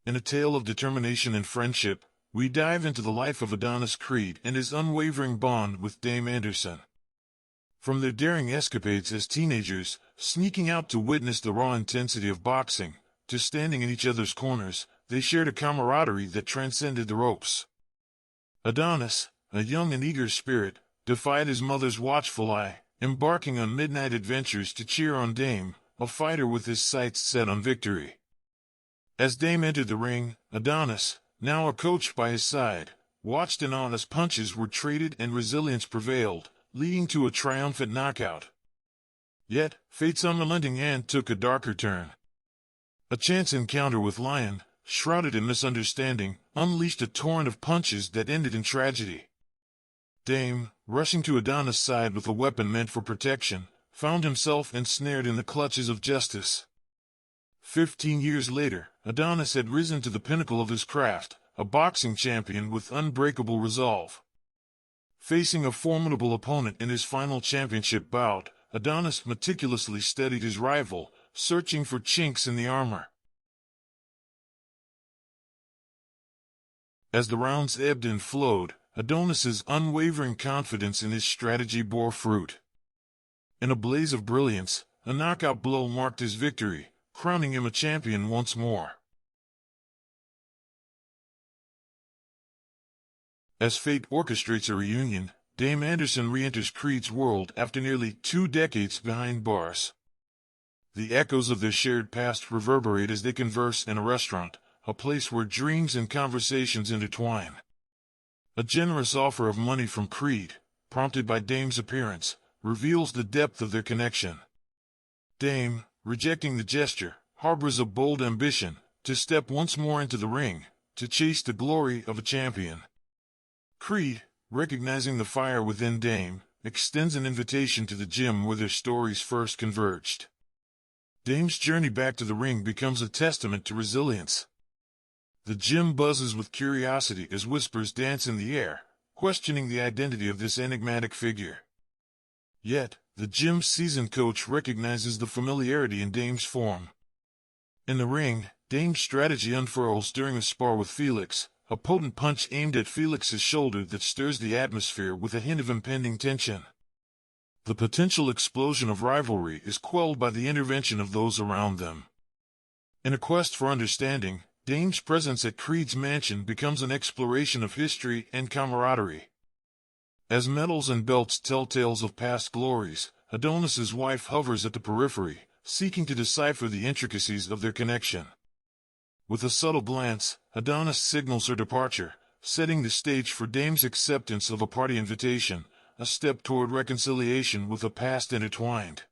In a tale of determination and friendship, we dive into the life of Adonis Creed and his unwavering bond with Dame Anderson. From their daring escapades as teenagers, sneaking out to witness the raw intensity of boxing, to standing in each other's corners, they shared a camaraderie that transcended the ropes. Adonis, a young and eager spirit, defied his mother's watchful eye, embarking on midnight adventures to cheer on Dame, a fighter with his sights set on victory. As Dame entered the ring, Adonis, now a coach by his side, watched in awe as punches were traded and resilience prevailed, leading to a triumphant knockout. Yet, fate's unrelenting hand took a darker turn. A chance encounter with Lion, shrouded in misunderstanding, unleashed a torrent of punches that ended in tragedy. Dame, rushing to Adonis' side with a weapon meant for protection, found himself ensnared in the clutches of justice. 15 years later, Adonis had risen to the pinnacle of his craft, a boxing champion with unbreakable resolve. Facing a formidable opponent in his final championship bout, Adonis meticulously studied his rival, searching for chinks in the armor. As the rounds ebbed and flowed, Adonis's unwavering confidence in his strategy bore fruit. In a blaze of brilliance, a knockout blow marked his victory, crowning him a champion once more. As fate orchestrates a reunion, Dame Anderson re-enters Creed's world after nearly 2 decades behind bars. The echoes of their shared past reverberate as they converse in a restaurant, a place where dreams and conversations intertwine. A generous offer of money from Creed, prompted by Dame's appearance, reveals the depth of their connection. Dame, rejecting the gesture, harbors a bold ambition to step once more into the ring, to chase the glory of a champion. Creed, recognizing the fire within Dame, extends an invitation to the gym where their stories first converged. Dame's journey back to the ring becomes a testament to resilience. The gym buzzes with curiosity as whispers dance in the air, questioning the identity of this enigmatic figure. Yet, the gym's seasoned coach recognizes the familiarity in Dame's form. In the ring, Dame's strategy unfurls during a spar with Felix, a potent punch aimed at Felix's shoulder that stirs the atmosphere with a hint of impending tension. The potential explosion of rivalry is quelled by the intervention of those around them. In a quest for understanding, Dame's presence at Creed's mansion becomes an exploration of history and camaraderie. As medals and belts tell tales of past glories, Adonis's wife hovers at the periphery, seeking to decipher the intricacies of their connection. With a subtle glance, Adonis signals her departure, setting the stage for Dame's acceptance of a party invitation, a step toward reconciliation with a past intertwined.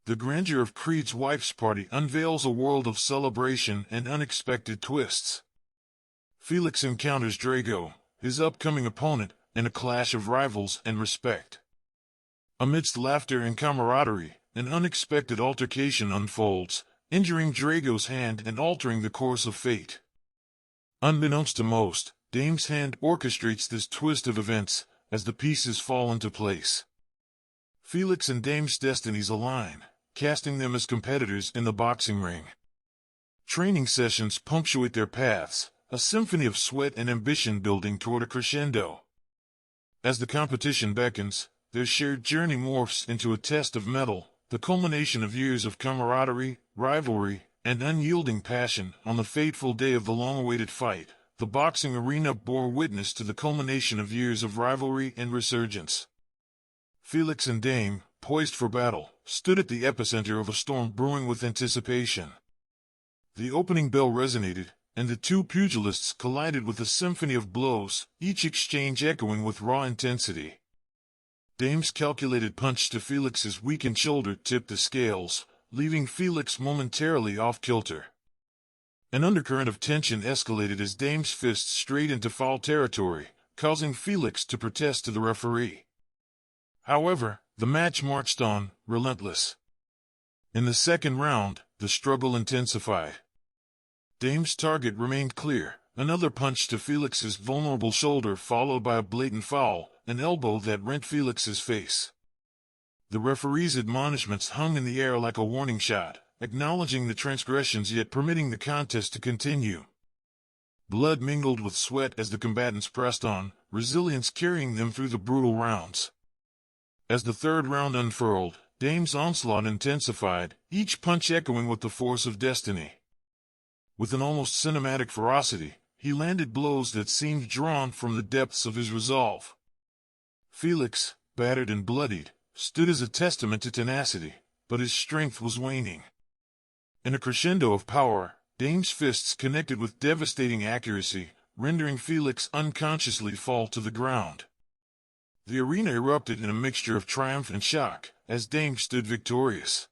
The grandeur of Creed's wife's party unveils a world of celebration and unexpected twists. Felix encounters Drago, his upcoming opponent, in a clash of rivals and respect. Amidst laughter and camaraderie, an unexpected altercation unfolds, injuring Drago's hand and altering the course of fate. Unbeknownst to most, Dame's hand orchestrates this twist of events, as the pieces fall into place. Felix and Dame's destinies align, casting them as competitors in the boxing ring. Training sessions punctuate their paths, a symphony of sweat and ambition building toward a crescendo. As the competition beckons, their shared journey morphs into a test of mettle, the culmination of years of camaraderie, rivalry, and unyielding passion. On the fateful day of the long-awaited fight, the boxing arena bore witness to the culmination of years of rivalry and resurgence. Felix and Dame, poised for battle, stood at the epicenter of a storm brewing with anticipation. The opening bell resonated, and the two pugilists collided with a symphony of blows, each exchange echoing with raw intensity. Dame's calculated punch to Felix's weakened shoulder tipped the scales, leaving Felix momentarily off-kilter. An undercurrent of tension escalated as Dame's fists strayed into foul territory, causing Felix to protest to the referee. However, the match marched on, relentless. In the second round, the struggle intensified. Dame's target remained clear, another punch to Felix's vulnerable shoulder followed by a blatant foul, an elbow that rent Felix's face. The referee's admonishments hung in the air like a warning shot, acknowledging the transgressions yet permitting the contest to continue. Blood mingled with sweat as the combatants pressed on, resilience carrying them through the brutal rounds. As the third round unfurled, Dame's onslaught intensified, each punch echoing with the force of destiny. With an almost cinematic ferocity, he landed blows that seemed drawn from the depths of his resolve. Felix, battered and bloodied, stood as a testament to tenacity, but his strength was waning. In a crescendo of power, Dame's fists connected with devastating accuracy, rendering Felix unconsciously fall to the ground. The arena erupted in a mixture of triumph and shock, as Dame stood victorious.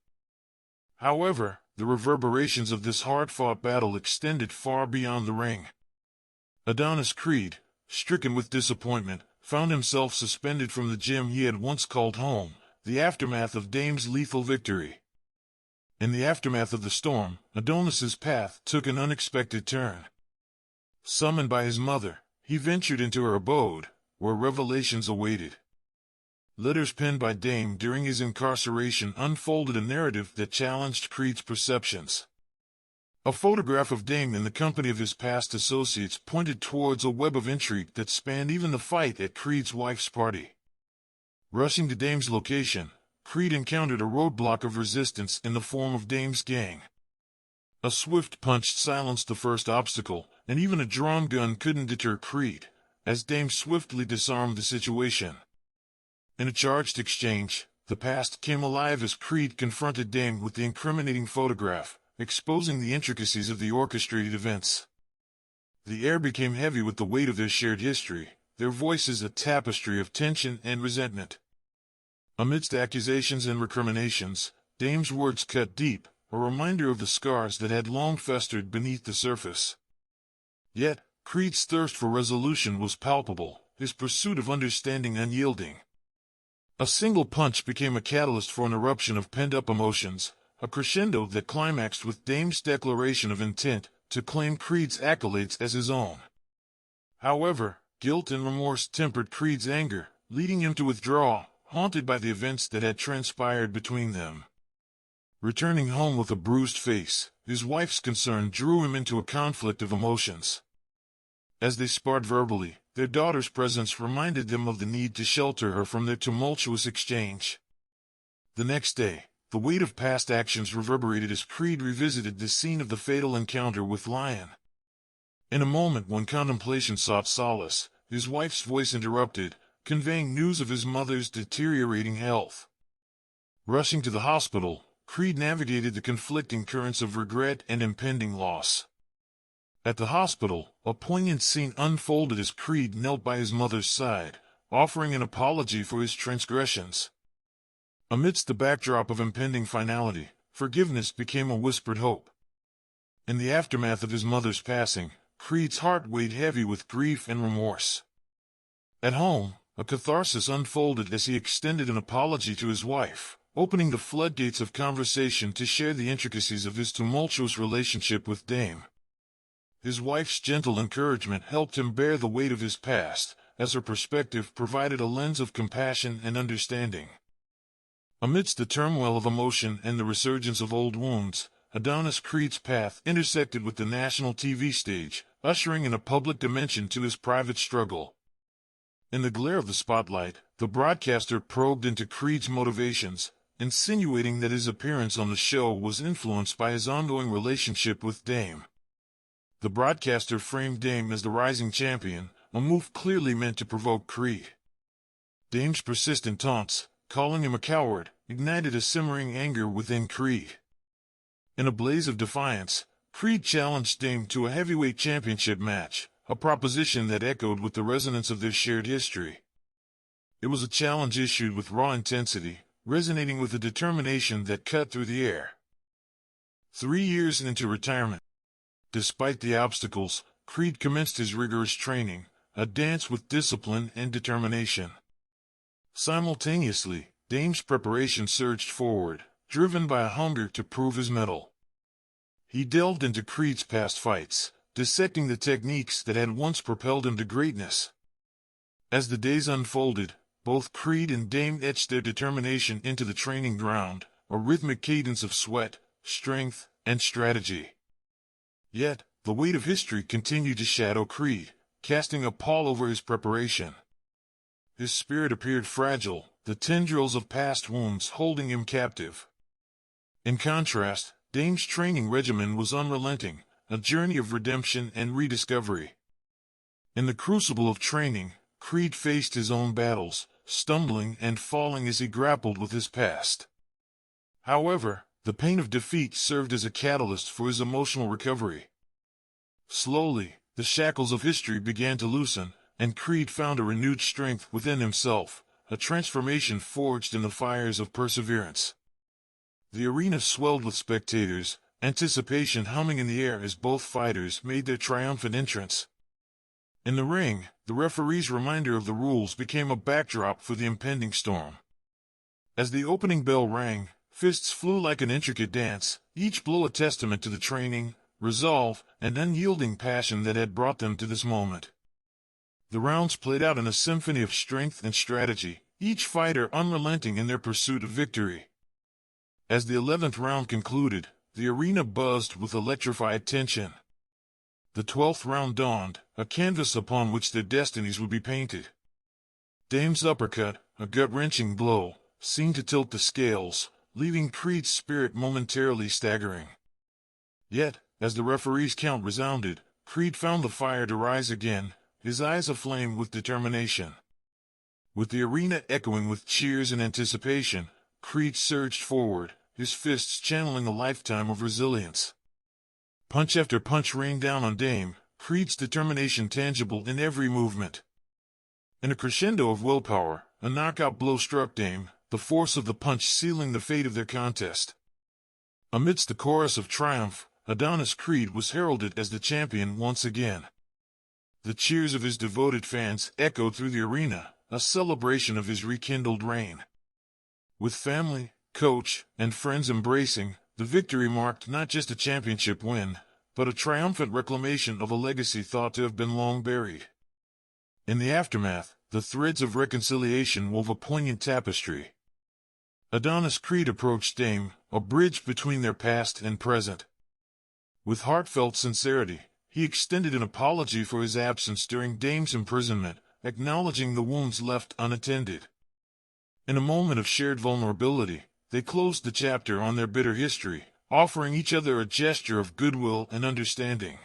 However, the reverberations of this hard-fought battle extended far beyond the ring. Adonis Creed, stricken with disappointment, found himself suspended from the gym he had once called home, the aftermath of Dame's lethal victory. In the aftermath of the storm, Adonis's path took an unexpected turn. Summoned by his mother, he ventured into her abode, where revelations awaited. Letters penned by Dame during his incarceration unfolded a narrative that challenged Creed's perceptions. A photograph of Dame in the company of his past associates pointed towards a web of intrigue that spanned even the fight at Creed's wife's party. Rushing to Dame's location, Creed encountered a roadblock of resistance in the form of Dame's gang. A swift punch silenced the first obstacle, and even a drawn gun couldn't deter Creed, as Dame swiftly disarmed the situation. In a charged exchange, the past came alive as Creed confronted Dame with the incriminating photograph, exposing the intricacies of the orchestrated events. The air became heavy with the weight of their shared history, their voices a tapestry of tension and resentment. Amidst accusations and recriminations, Dame's words cut deep, a reminder of the scars that had long festered beneath the surface. Yet, Creed's thirst for resolution was palpable, his pursuit of understanding unyielding. A single punch became a catalyst for an eruption of pent-up emotions, a crescendo that climaxed with Dame's declaration of intent to claim Creed's accolades as his own. However, guilt and remorse tempered Creed's anger, leading him to withdraw, haunted by the events that had transpired between them. Returning home with a bruised face, his wife's concern drew him into a conflict of emotions. As they sparred verbally, their daughter's presence reminded them of the need to shelter her from their tumultuous exchange. The next day, the weight of past actions reverberated as Creed revisited the scene of the fatal encounter with Lion. In a moment when contemplation sought solace, his wife's voice interrupted, conveying news of his mother's deteriorating health. Rushing to the hospital, Creed navigated the conflicting currents of regret and impending loss. At the hospital, a poignant scene unfolded as Creed knelt by his mother's side, offering an apology for his transgressions. Amidst the backdrop of impending finality, forgiveness became a whispered hope. In the aftermath of his mother's passing, Creed's heart weighed heavy with grief and remorse. At home, a catharsis unfolded as he extended an apology to his wife, opening the floodgates of conversation to share the intricacies of his tumultuous relationship with Dame. His wife's gentle encouragement helped him bear the weight of his past, as her perspective provided a lens of compassion and understanding. Amidst the turmoil of emotion and the resurgence of old wounds, Adonis Creed's path intersected with the national TV stage, ushering in a public dimension to his private struggle. In the glare of the spotlight, the broadcaster probed into Creed's motivations, insinuating that his appearance on the show was influenced by his ongoing relationship with Dame. The broadcaster framed Dame as the rising champion, a move clearly meant to provoke Creed. Dame's persistent taunts, calling him a coward, ignited a simmering anger within Creed. In a blaze of defiance, Creed challenged Dame to a heavyweight championship match, a proposition that echoed with the resonance of their shared history. It was a challenge issued with raw intensity, resonating with a determination that cut through the air. 3 years into retirement, despite the obstacles, Creed commenced his rigorous training, a dance with discipline and determination. Simultaneously, Dame's preparation surged forward, driven by a hunger to prove his mettle. He delved into Creed's past fights, dissecting the techniques that had once propelled him to greatness. As the days unfolded, both Creed and Dame etched their determination into the training ground, a rhythmic cadence of sweat, strength, and strategy. Yet, the weight of history continued to shadow Creed, casting a pall over his preparation. His spirit appeared fragile, the tendrils of past wounds holding him captive. In contrast, Dame's training regimen was unrelenting, a journey of redemption and rediscovery. In the crucible of training, Creed faced his own battles, stumbling and falling as he grappled with his past. However, the pain of defeat served as a catalyst for his emotional recovery. Slowly, the shackles of history began to loosen, and Creed found a renewed strength within himself, a transformation forged in the fires of perseverance. The arena swelled with spectators, anticipation humming in the air as both fighters made their triumphant entrance. In the ring, the referee's reminder of the rules became a backdrop for the impending storm. As the opening bell rang, fists flew like an intricate dance, each blow a testament to the training, resolve, and unyielding passion that had brought them to this moment. The rounds played out in a symphony of strength and strategy, each fighter unrelenting in their pursuit of victory. As the 11th round concluded, the arena buzzed with electrified tension. The 12th round dawned, a canvas upon which their destinies would be painted. Dame's uppercut, a gut-wrenching blow, seemed to tilt the scales, leaving Creed's spirit momentarily staggering. Yet, as the referee's count resounded, Creed found the fire to rise again, his eyes aflame with determination. With the arena echoing with cheers and anticipation, Creed surged forward, his fists channeling a lifetime of resilience. Punch after punch rained down on Dame, Creed's determination tangible in every movement. In a crescendo of willpower, a knockout blow struck Dame, the force of the punch sealing the fate of their contest. Amidst the chorus of triumph, Adonis Creed was heralded as the champion once again. The cheers of his devoted fans echoed through the arena, a celebration of his rekindled reign. With family, coach, and friends embracing, the victory marked not just a championship win, but a triumphant reclamation of a legacy thought to have been long buried. In the aftermath, the threads of reconciliation wove a poignant tapestry. Adonis Creed approached Dame, a bridge between their past and present. With heartfelt sincerity, he extended an apology for his absence during Dame's imprisonment, acknowledging the wounds left unattended. In a moment of shared vulnerability, they closed the chapter on their bitter history, offering each other a gesture of goodwill and understanding.